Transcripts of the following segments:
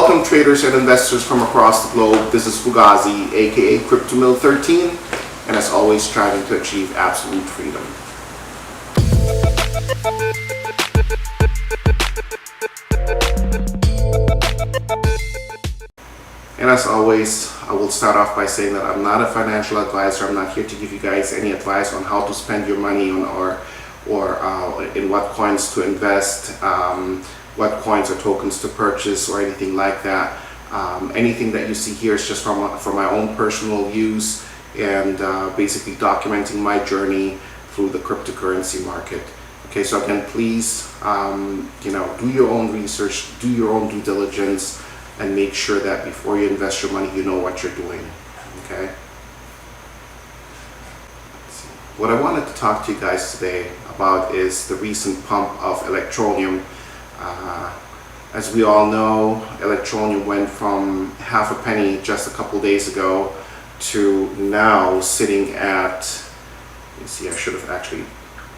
Welcome traders and investors from across the globe. This is Fugazi, aka CryptoMill 13, and as always striving to achieve absolute freedom. And as always, I will start off by saying that I'm not a financial advisor. I'm not here to give you guys any advice on how to spend your money on or in what coins to invest, what coins or tokens to purchase, or anything like that. Anything that you see here is just for my own personal use and basically documenting my journey through the cryptocurrency market. Okay, so again, please, do your own research, do your own due diligence, and make sure that before you invest your money, you know what you're doing. Okay. What I wanted to talk to you guys today about is the recent pump of Electroneum. As we all know, Electroneum went from half a penny just a couple days ago to now sitting at, you see, I should have actually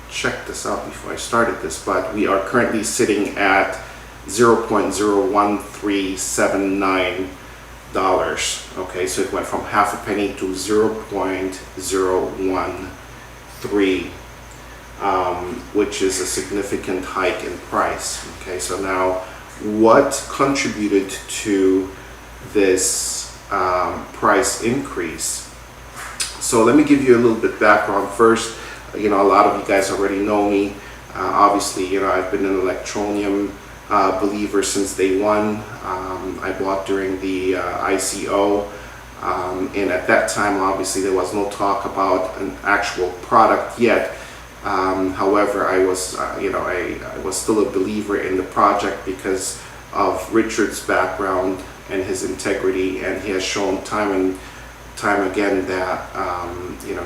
checked this out before I started this, but we are currently sitting at $0.01379. Okay, so it went from half a penny to 0.013, which is a significant hike in price. Okay, so now what contributed to this price increase? So let me give you a little bit background first. A lot of you guys already know me. Obviously, I've been an Electroneum believer since day one. I bought during the ICO, and at that time, obviously, there was no talk about an actual product yet. However, I was, I was still a believer in the project because of Richard's background and his integrity, and he has shown time and time again that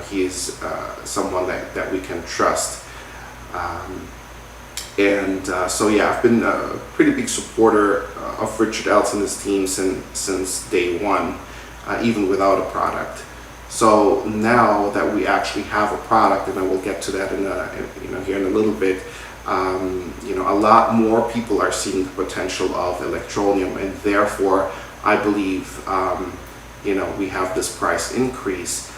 he is someone that we can trust. So yeah, I've been a pretty big supporter of Richard Ellis and his team since day one, even without a product. So now that we actually have a product, and I will get to that here in a little bit, a lot more people are seeing the potential of Electroneum, and therefore I believe we have this price increase.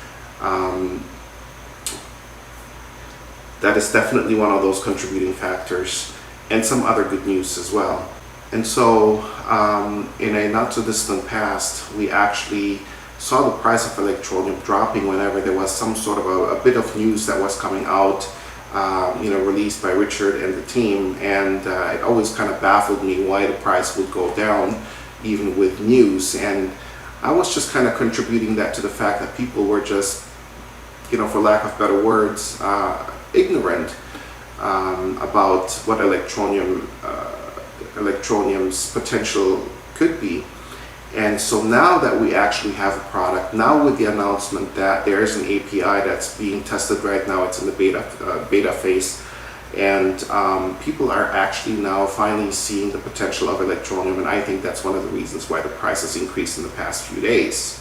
That is definitely one of those contributing factors, and some other good news as well. And so in a not so distant past, we actually saw the price of Electroneum dropping whenever there was some sort of a bit of news that was coming out, released by Richard and the team, and it always kind of baffled me why the price would go down even with news. And I was just kind of contributing that to the fact that people were just, for lack of better words, ignorant about what Electroneum's potential could be. And so now that we actually have a product, now with the announcement that there is an API that's being tested right now, it's in the beta phase, and people are actually now finally seeing the potential of Electroneum, and I think that's one of the reasons why the price has increased in the past few days.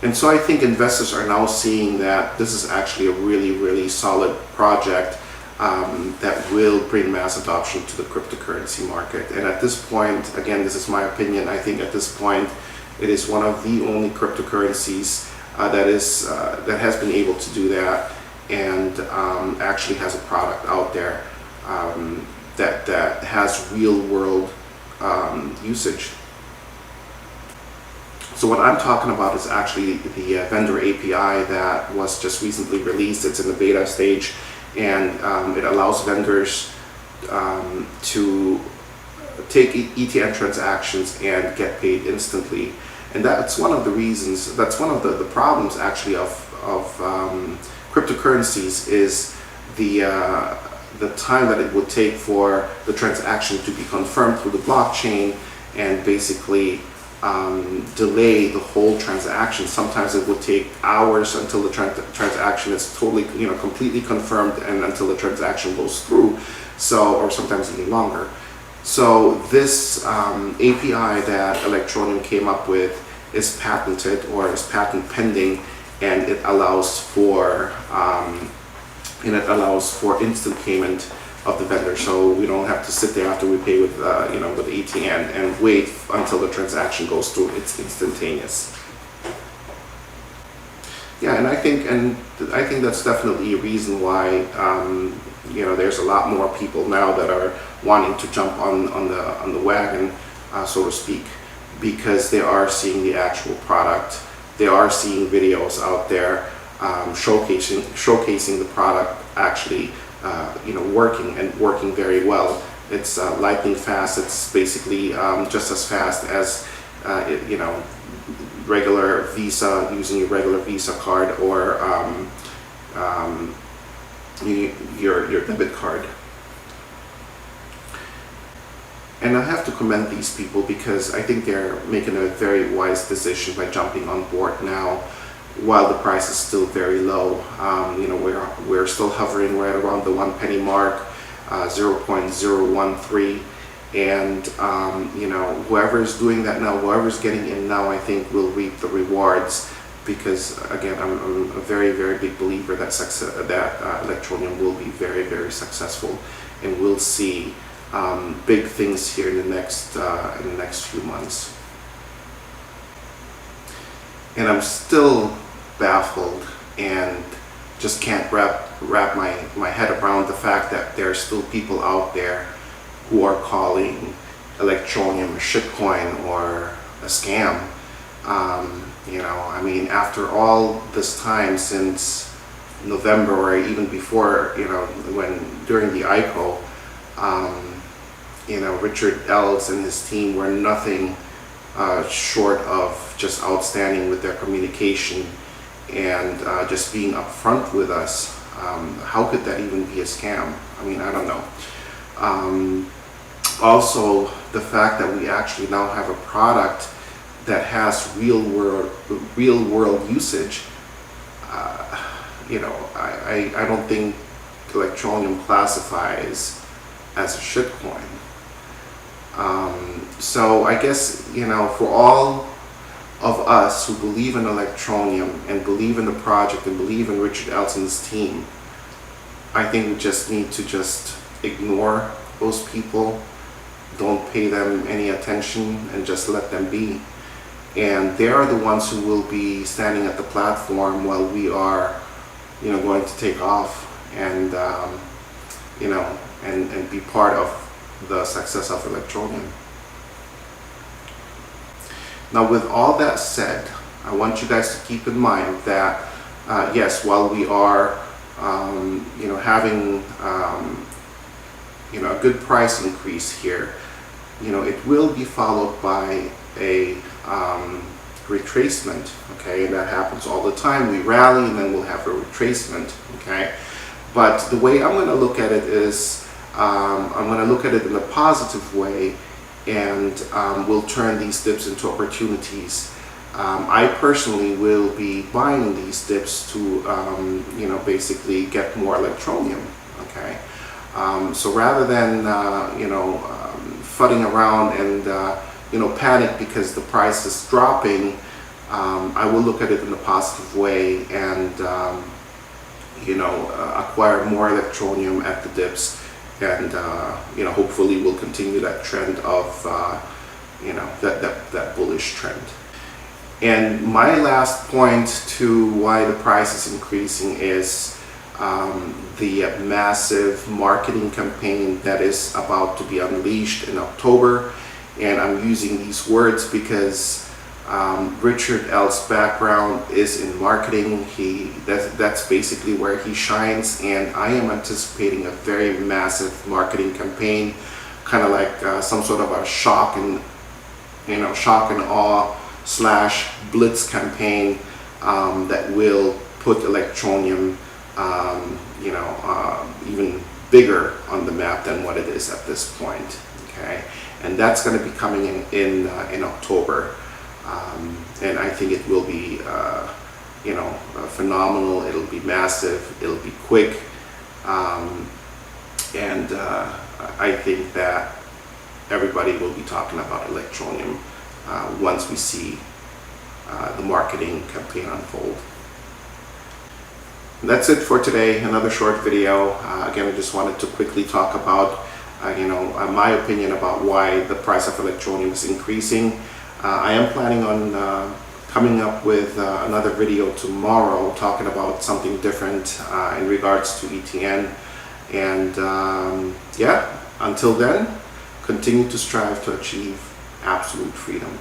And so I think investors are now seeing that this is actually a really, really solid project that will bring mass adoption to the cryptocurrency market. And at this point, again, this is my opinion, I think at this point it is one of the only cryptocurrencies that has been able to do that, and actually has a product out there that has real world usage. So what I'm talking about is actually the vendor API that was just recently released. It's in the beta stage, and it allows vendors to take ETN transactions and get paid instantly. And that's one of the reasons, that's one of the problems actually of cryptocurrencies, is the time that it would take for the transaction to be confirmed through the blockchain, and basically delay the whole transaction. Sometimes it would take hours until the transaction is totally, completely confirmed, and until the transaction goes through. So, or sometimes even longer. So this API that Electroneum came up with is patented, or is patent pending, and it allows for instant payment of the vendor, so we don't have to sit there after we pay with with the ATM and wait until the transaction goes through. It's instantaneous. Yeah, and I think that's definitely a reason why there's a lot more people now that are wanting to jump on the wagon, so to speak, because they are seeing the actual product. They are seeing videos out there showcasing the product actually working very well. It's lightning fast. It's basically just as fast as regular Visa, using your regular Visa card or your debit card. And I have to commend these people because I think they're making a very wise decision by jumping on board now while the price is still very low. We're still hovering right around the 1 penny mark, 0.013. And whoever's doing that now, whoever's getting in now, I think will reap the rewards, because again, I'm a very, very big believer that Electroneum will be very, very successful, and we'll see big things here in the next few months. And I'm still baffled and just can't wrap my head around the fact that there are still people out there who are calling Electroneum a shitcoin or a scam. After all this time, since November or even before, during the ICO, Richard Ells and his team were nothing short of just outstanding with their communication and just being upfront with us. How could that even be a scam? I don't know. Also, the fact that we actually now have a product that has real world usage. I don't think Electroneum classifies as a shitcoin. So I guess, for all of us who believe in Electroneum and believe in the project and believe in Richard Elson's team, I think we just need to just ignore those people, don't pay them any attention, and just let them be. And they are the ones who will be standing at the platform while we are, going to take off and, and be part of the success of Electroneum. Now, with all that said, I want you guys to keep in mind that, yes, while we are, having, a good price increase here, it will be followed by a retracement, okay? And that happens all the time. We rally and then we'll have a retracement, okay? But the way I'm going to look at it is, I'm going to look at it in a positive way, and we'll turn these dips into opportunities. I personally will be buying these dips to, basically get more Electroneum, okay? So rather than, fudding around and, panic because the price is dropping, I will look at it in a positive way and, acquire more Electroneum at the dips, and hopefully we'll continue that trend of that bullish trend. And my last point to why the price is increasing is the massive marketing campaign that is about to be unleashed in October. And I'm using these words because Richard L's background is in marketing. That's basically where he shines, and I am anticipating a very massive marketing campaign, kind of like some sort of a shock and awe / blitz campaign that will put Electroneum even bigger on the map than what it is at this point. Okay, and that's going to be coming in October. And I think it will be, phenomenal. It'll be massive. It'll be quick, and I think that everybody will be talking about Electroneum once we see the marketing campaign unfold. That's it for today. Another short video. Again, I just wanted to quickly talk about my opinion about why the price of electronium is increasing. I am planning on coming up with another video tomorrow talking about something different in regards to ETN. And yeah, until then, continue to strive to achieve absolute freedom.